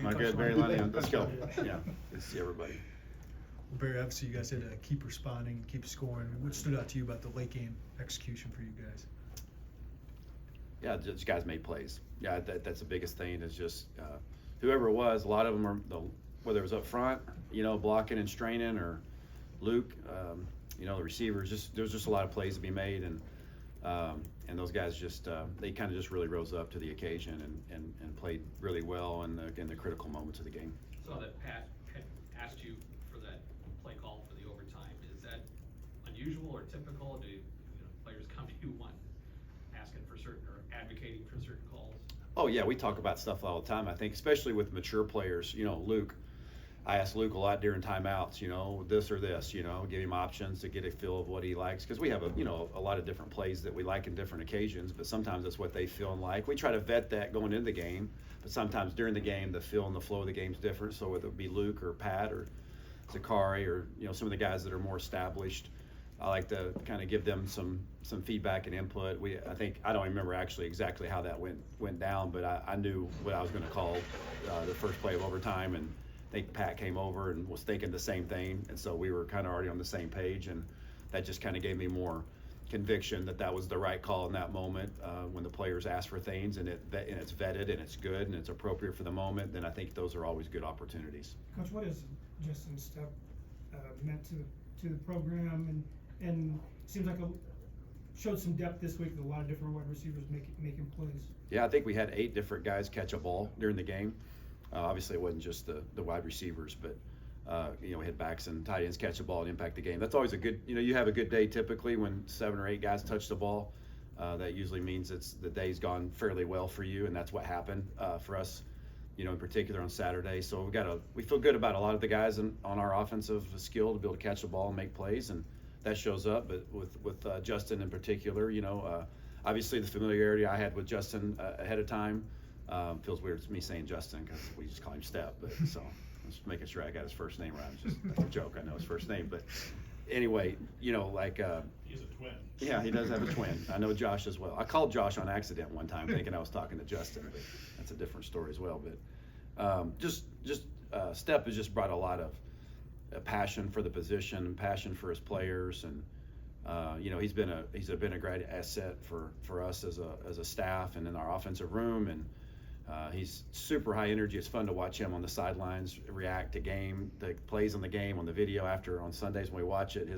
Lunney. My good Barry Lunney. Let's go. Yeah, good to see everybody. Well, Barry, obviously you guys had to keep responding, keep scoring. What stood out to you about the late game execution for you guys? Yeah, just guys made plays. Yeah, that's the biggest thing is just whoever it was. A lot of them are whether it was up front, blocking and straining, or Luke, the receivers. There was just a lot of plays to be made, and those guys just they kind of just really rose up to the occasion and played really well in the critical moments of the game. So that Pat had asked you for that play call for the overtime. Is that unusual or typical? Do players come to you asking for certain or advocating for certain calls? Oh yeah, we talk about stuff all the time. I think especially with mature players. Luke. I ask Luke a lot during timeouts, this or this, give him options to get a feel of what he likes. Because we have a lot of different plays that we like in different occasions, but sometimes that's what they feel and like. We try to vet that going into the game, but sometimes during the game, the feel and the flow of the game is different. So whether it be Luke or Pat or Zakari or, some of the guys that are more established, I like to kind of give them some feedback and input. I don't remember actually exactly how that went down, but I knew what I was going to call the first play of overtime, and I think Pat came over and was thinking the same thing, and so we were kind of already on the same page, and that just kind of gave me more conviction that was the right call in that moment. When the players ask for things and it's vetted and it's good and it's appropriate for the moment, then I think those are always good opportunities. Coach, what has Justin's step meant to the program, and it seems like showed some depth this week with a lot of different wide receivers making plays? Yeah, I think we had 8 different guys catch a ball during the game. Obviously, it wasn't just the wide receivers, but we had backs and tight ends catch the ball and impact the game. That's always a good. You have a good day typically when 7 or 8 guys touch the ball. That usually means the day's gone fairly well for you, and that's what happened for us. In particular on Saturday. So we feel good about a lot of the guys on our offensive skill to be able to catch the ball and make plays, and that shows up. But with Justin in particular, obviously the familiarity I had with Justin ahead of time. Feels weird to me saying Justin because we just call him Step, but so just making sure I got his first name right. It's just a joke. I know his first name, but anyway, he's a twin. Yeah, he does have a twin. I know Josh as well. I called Josh on accident one time, thinking I was talking to Justin, but that's a different story as well. But Step has just brought a lot of passion for the position and passion for his players, and he's been a great asset for us as a staff and in our offensive room, and he's super high energy. It's fun to watch him on the sidelines react to the plays on the game, on the video after on Sundays when we watch it.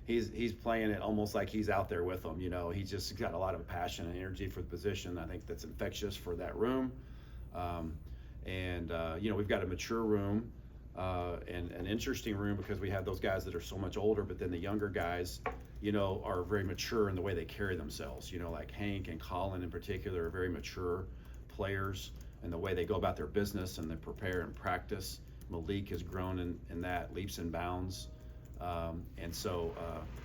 He's playing it almost like he's out there with them. He's just got a lot of passion and energy for the position. I think that's infectious for that room. We've got a mature room and an interesting room because we have those guys that are so much older, but then the younger guys, are very mature in the way they carry themselves. Like Hank and Colin in particular are very mature players and the way they go about their business and they prepare and practice. Malik has grown in that leaps and bounds.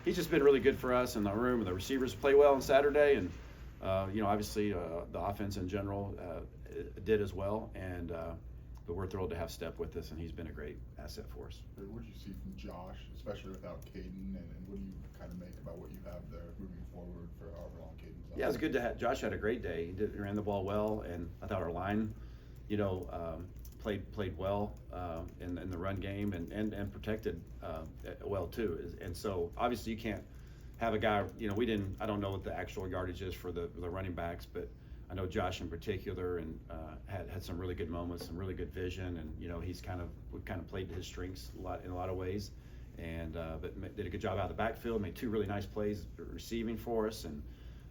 He's just been really good for us in the room, and the receivers play well on Saturday, and obviously the offense in general did as well, but we're thrilled to have Step with us, and he's been a great asset for us. What did you see from Josh, especially without Caden, and what do you kind of make about what you have there moving forward for however long Caden's out? Yeah, it was good to have. Josh had a great day. He ran the ball well, and I thought our line, played well in the run game and protected well too. And so obviously you can't have a guy. I don't know what the actual yardage is for the running backs, but I know Josh in particular and had some really good moments, some really good vision, and we've kind of played to his strengths in a lot of ways, and but did a good job out of the backfield, made 2 really nice plays receiving for us,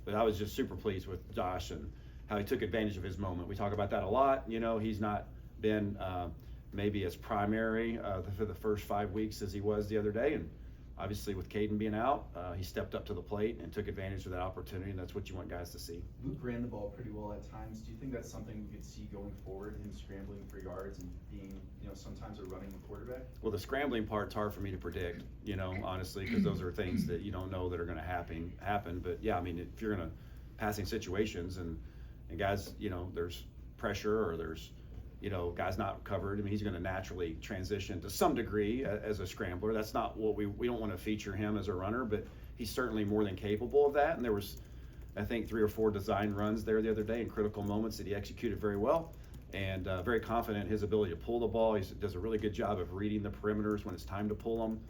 but I was just super pleased with Josh and how he took advantage of his moment. We talk about that a lot. He's not been maybe as primary for the first 5 weeks as he was the other day, and obviously with Caden being out, he stepped up to the plate and took advantage of that opportunity, and that's what you want guys to see. Luke ran the ball pretty well at times. Do you think that's something we could see going forward, him scrambling for yards and being, sometimes a running quarterback? Well, the scrambling part's hard for me to predict, honestly, because those are things that you don't know that are going to happen. But yeah, I mean, if you're in a passing situations and guys, there's pressure or there's guys not covered. I mean, he's going to naturally transition to some degree as a scrambler. That's not what we don't want to feature him as a runner, but he's certainly more than capable of that. And there was, I think, 3 or 4 design runs there the other day in critical moments that he executed very well. and very confident in his ability to pull the ball. He does a really good job of reading the perimeters when it's time to pull them.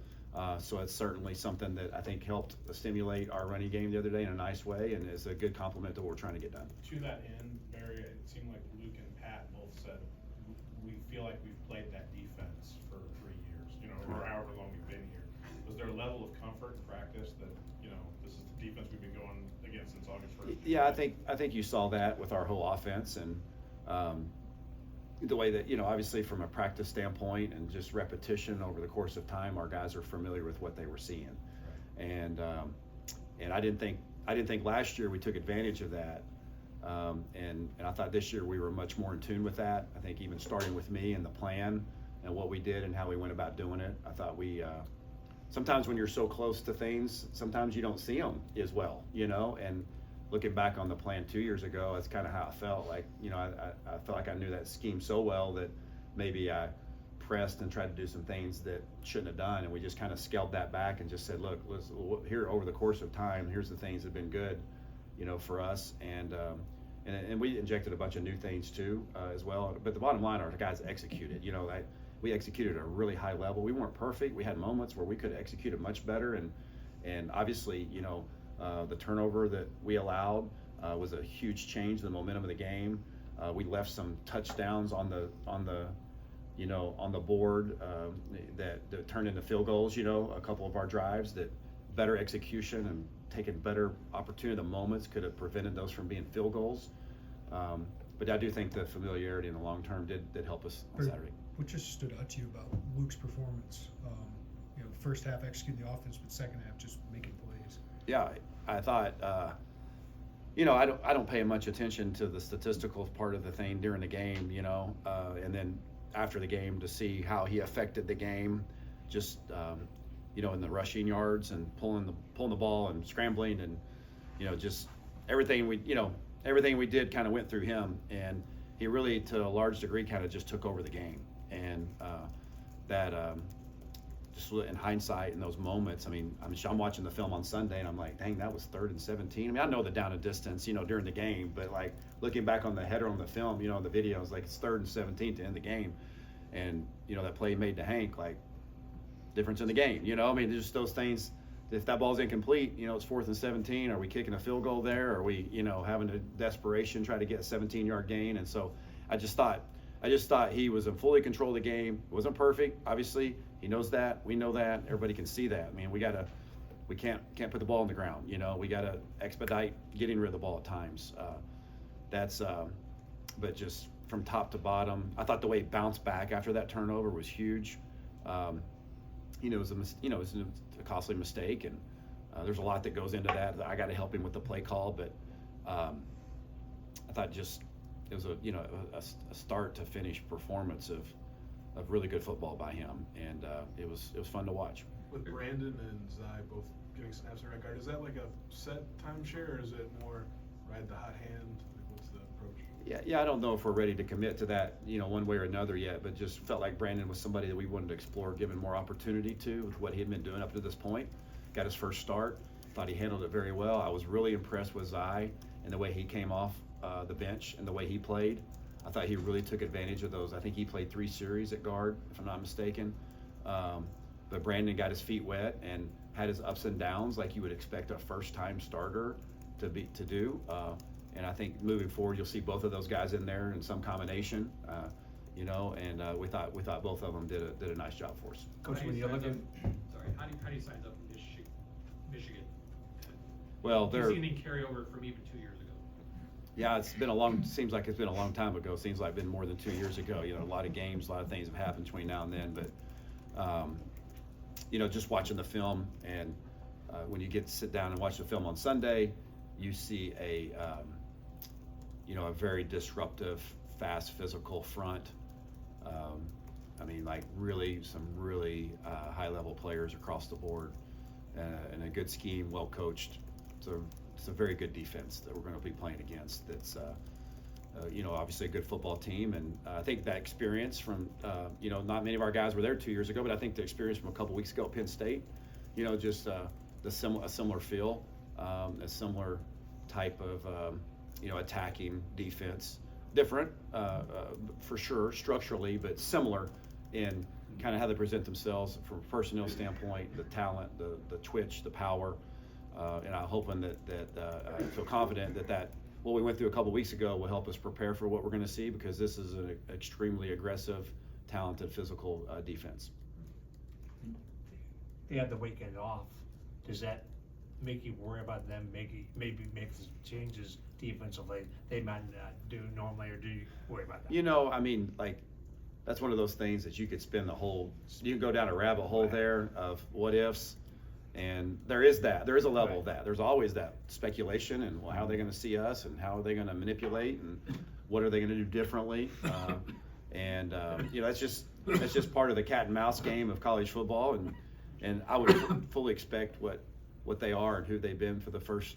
So it's certainly something that I think helped stimulate our running game the other day in a nice way, and is a good complement to what we're trying to get done. To that end, Barry, it seemed like Luke and Pat both said, we feel like we've played that defense for 3 years, you know, or however long we've been here. Was there a level of comfort and practice that, you know, this is the defense we've been going against since August 1st? Yeah, I think you saw that with our whole offense, and the way that, you know, obviously from a practice standpoint and just repetition over the course of time, our guys are familiar with what they were seeing. And I didn't think last year we took advantage of that. And I thought this year we were much more in tune with that. I think even starting with me and the plan and what we did and how we went about doing it, I thought we, sometimes when you're so close to things, sometimes you don't see them as well, you know, and looking back on the plan 2 years ago, that's kind of how it felt. Like, you know, I felt like I knew that scheme so well that maybe I pressed and tried to do some things that shouldn't have done, and we just kind of scaled that back and just said, look, here over the course of time, here's the things that have been good, you know, for us, and we injected a bunch of new things too as well. But the bottom line, our guys executed. You know, we executed at a really high level. We weren't perfect. We had moments where we could have executed much better, and obviously, you know, the turnover that we allowed was a huge change in the momentum of the game. We left some touchdowns on the board that turned into field goals. You know, a couple of our drives that better execution and taking better opportunity, the moments could have prevented those from being field goals. But I do think the familiarity in the long term did help us on Saturday. What just stood out to you about Luke's performance? You know, first half executing the offense, but second half just making plays. Yeah, I thought, you know, I don't pay much attention to the statistical part of the thing during the game, you know, and then after the game to see how he affected the game, just you know, in the rushing yards and pulling the ball and scrambling, and you know, just everything we did kind of went through him, and he really to a large degree kind of just took over the game, and that. Just in hindsight, in those moments, I'm watching the film on Sunday, and I'm like, dang, that was 3rd and 17. I mean, I know the down and distance, you know, during the game, but like looking back on the header on the film, you know, the video, it's like it's 3rd and 17 to end the game, and you know that play made to Hank, like difference in the game, you know. I mean, just those things. If that ball's incomplete, you know, it's 4th and 17. Are we kicking a field goal there? Are we, you know, having a desperation try to get a 17-yard gain? And so I just thought he was in fully control of the game. It wasn't perfect, obviously. He knows that. We know that. Everybody can see that. I mean, we can't put the ball on the ground. You know, we got to expedite getting rid of the ball at times. But just from top to bottom, I thought the way he bounced back after that turnover was huge. You know, it was a costly mistake, and there's a lot that goes into that. I got to help him with the play call, but I thought just it was a start to finish performance of really good football by him, and it was fun to watch. With Brandon and Zai both getting snaps in right guard, is that like a set timeshare, or is it more ride the hot hand? Like, what's the approach? Yeah, I don't know if we're ready to commit to that, you know, one way or another yet, but just felt like Brandon was somebody that we wanted to explore, given more opportunity to with what he had been doing up to this point. Got his first start, thought he handled it very well. I was really impressed with Zai and the way he came off the bench and the way he played. I thought he really took advantage of those. I think he played 3 series at guard, if I'm not mistaken. But Brandon got his feet wet and had his ups and downs like you would expect a first-time starter to do. And I think moving forward, you'll see both of those guys in there in some combination. You know, and we thought both of them did a nice job for us. Coach, when you look at, how do you size up Michigan? Well, they're. You've seen him carry over from even 2 years ago. Yeah, seems like it's been a long time ago. Seems like it's been more than 2 years ago. You know, a lot of games, a lot of things have happened between now and then. But, you know, just watching the film, and when you get to sit down and watch the film on Sunday, you see a very disruptive, fast, physical front. I mean, like some really high-level players across the board, and a good scheme, well coached. So it's a very good defense that we're going to be playing against. That's obviously a good football team, and I think that experience from not many of our guys were there 2 years ago, but I think the experience from a couple weeks ago at Penn State, just a similar feel, a similar type of attacking defense different, for sure, structurally, but similar in kind of how they present themselves from a personnel standpoint, the talent, the twitch, the power. And I'm hoping that I feel confident that what we went through a couple weeks ago will help us prepare for what we're going to see, because this is an extremely aggressive, talented, physical defense. They had the weekend off. Does that make you worry about them maybe make some changes defensively they might not do normally, or do you worry about that? You know, I mean, like, that's one of those things that you could spend you can go down a rabbit hole there of what ifs. And there is a level of that. There's always that speculation, and well, how are they going to see us, and how are they going to manipulate, and what are they going to do differently? You know, that's just part of the cat and mouse game of college football. And I would fully expect what they are and who they've been for the first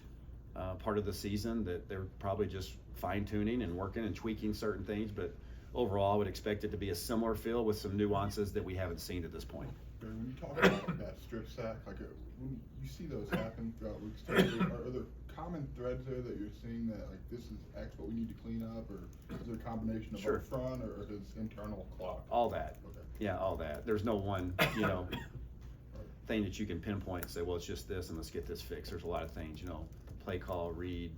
part of the season, that they're probably just fine tuning and working and tweaking certain things. But overall, I would expect it to be a similar feel with some nuances that we haven't seen at this point. When you talk about that strip sack, like when you see those happen throughout weeks, are there common threads there that you're seeing that like this is X, but we need to clean up, or is there a combination of Sure. up front or his internal clock? All that. Okay. Yeah, all that. There's no one, thing that you can pinpoint and say, well, it's just this and let's get this fixed. There's a lot of things, play call, read,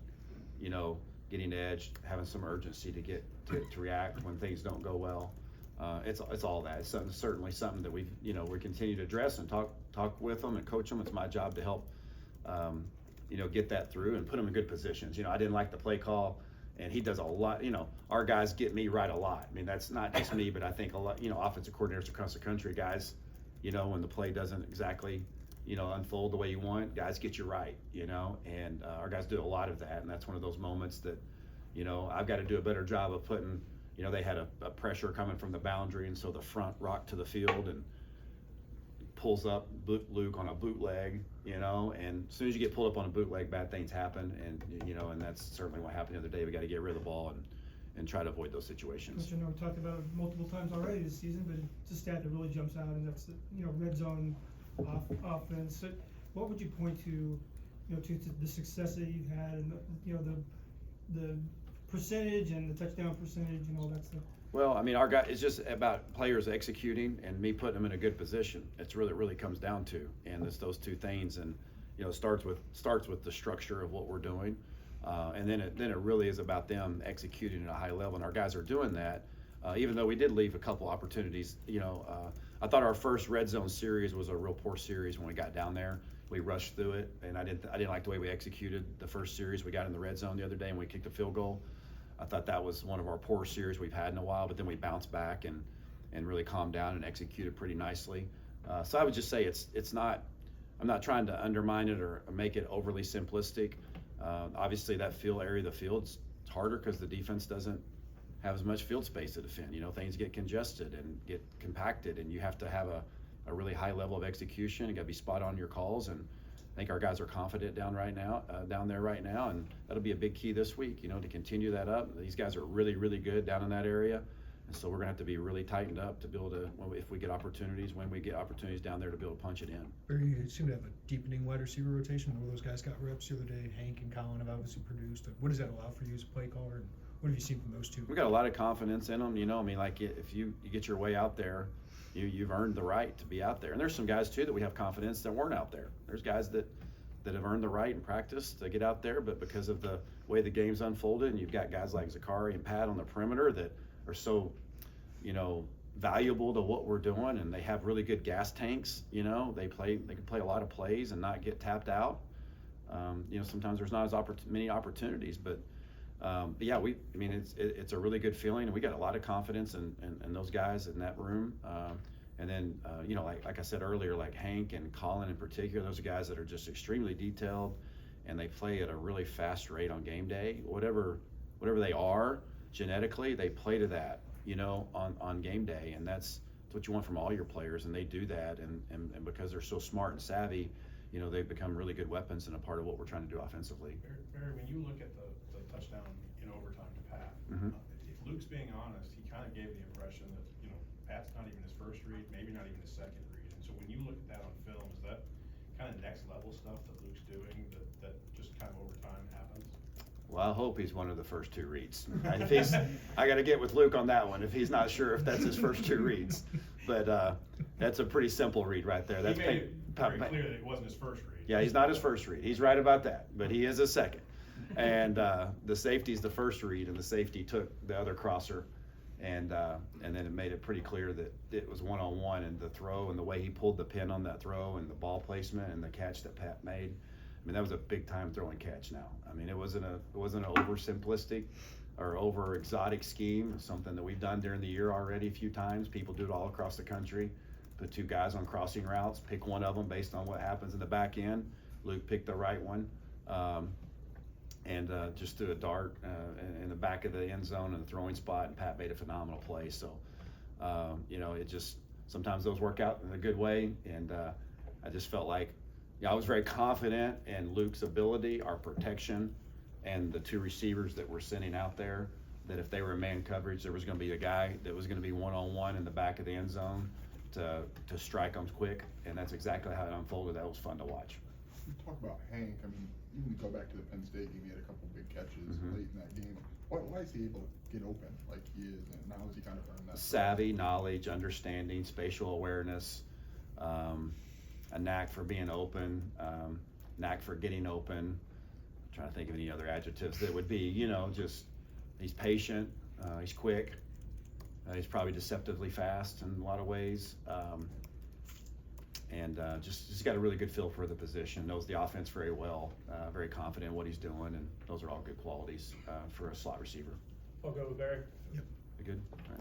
getting edge, having some urgency to react when things don't go well. It's all that. It's certainly something that we continue to address and talk with them and coach them. It's my job to help, get that through and put them in good positions. I didn't like the play call, and he does a lot. Our guys get me right a lot. I mean, that's not just me, but I think a lot, offensive coordinators across the country, guys, when the play doesn't exactly, unfold the way you want, guys get you right, and our guys do a lot of that. And that's one of those moments that, I've got to do a better job of putting, they had a pressure coming from the boundary, and so the front rocked to the field and pulls up Luke on a bootleg, and as soon as you get pulled up on a bootleg, bad things happen. And, and that's certainly what happened the other day. We got to get rid of the ball and try to avoid those situations. Coach, I know we talked about it multiple times already this season, but it's a stat that really jumps out, and that's the, red zone offense. So what would you point to, to the success that you've had, and the percentage and the touchdown percentage, that's the. Well, I mean, our guy, it's just about players executing and me putting them in a good position. It's really comes down to, and it's those two things. And it starts with the structure of what we're doing, and then it really is about them executing at a high level. And our guys are doing that, even though we did leave a couple opportunities. I thought our first red zone series was a real poor series when we got down there. We rushed through it, and I didn't like the way we executed the first series. We got in the red zone the other day and we kicked a field goal. I thought that was one of our poor series we've had in a while, but then we bounced back and really calmed down and executed pretty nicely. So I would just say it's not, I'm not trying to undermine it or make it overly simplistic. Obviously that area of the field's harder because the defense doesn't have as much field space to defend. Things get congested and get compacted, and you have to have a really high level of execution. You got to be spot on your calls, and I think our guys are confident down there right now, and that'll be a big key this week, to continue that up. These guys are really good down in that area, and so we're gonna have to be really tightened up to be able to, if we get opportunities, when we get opportunities down there, to be able to punch it in. Barry, you seem to have a deepening wide receiver rotation. More of those guys got reps the other day. Hank and Colin have obviously produced. What does that allow for you as a play caller, and what have you seen from those two? We got a lot of confidence in them, I mean, like if you get your way out there, you've earned the right to be out there. And there's some guys too that we have confidence that weren't out there. There's guys that have earned the right in practice to get out there, but because of the way the game's unfolded, and you've got guys like Zakari and Pat on the perimeter that are so, valuable to what we're doing, and they have really good gas tanks, they can play a lot of plays and not get tapped out. Sometimes there's not as many opportunities, but yeah, it's a really good feeling, and we got a lot of confidence in those guys in that room. And then, like I said earlier, like Hank and Colin in particular, those are guys that are just extremely detailed, and they play at a really fast rate on game day. Whatever they are genetically, they play to that, on game day, and that's what you want from all your players, and they do that. And because they're so smart and savvy, they've become really good weapons and a part of what we're trying to do offensively. Barry, when you look at the touchdown in overtime to Pat, if Luke's being honest, he kind of gave the impression that, Pat's not even his first read, maybe not even his second read. And so when you look at that on film, is that kind of next level stuff that Luke's doing that just kind of over time happens? Well, I hope he's one of the first two reads. And if he's, I got to get with Luke on that one if he's not sure if that's his first two reads. But that's a pretty simple read right there. That's He made it very clear that it wasn't his first read. Yeah, he's not his first read. He's right about that, but he is a second. And the safety's the first read, and the safety took the other crosser, and then it made it pretty clear that it was one-on-one, and the throw and the way he pulled the pin on that throw and the ball placement and the catch that Pat made. I mean, that was a big time throwing catch now. I mean, it wasn't an oversimplistic or over exotic scheme. It's something that we've done during the year already a few times. People do it all across the country. Put two guys on crossing routes, pick one of them based on what happens in the back end. Luke picked the right one. And just threw a dart in the back of the end zone in the throwing spot, and Pat made a phenomenal play. So, you know, it just, sometimes those work out in a good way, and I just felt like, I was very confident in Luke's ability, our protection, and the two receivers that we're sending out there, that if they were in man coverage, there was going to be a guy that was going to be one-on-one in the back of the end zone to strike them quick, and that's exactly how it unfolded. That was fun to watch. You talk about Hank, I mean, even to go back to the Penn State game, he had a couple big catches late in that game. Why is he able to get open like he is, and now is he kind of earned that? Savvy, knowledge, understanding, spatial awareness, a knack for being open, knack for getting open. I'm trying to think of any other adjectives that would be, you know, just, he's patient, he's quick, he's probably deceptively fast in a lot of ways. And just got a really good feel for the position, knows the offense very well, very confident in what he's doing, and those are all good qualities for a slot receiver. I'll go with Barry. Yep. You good? All right.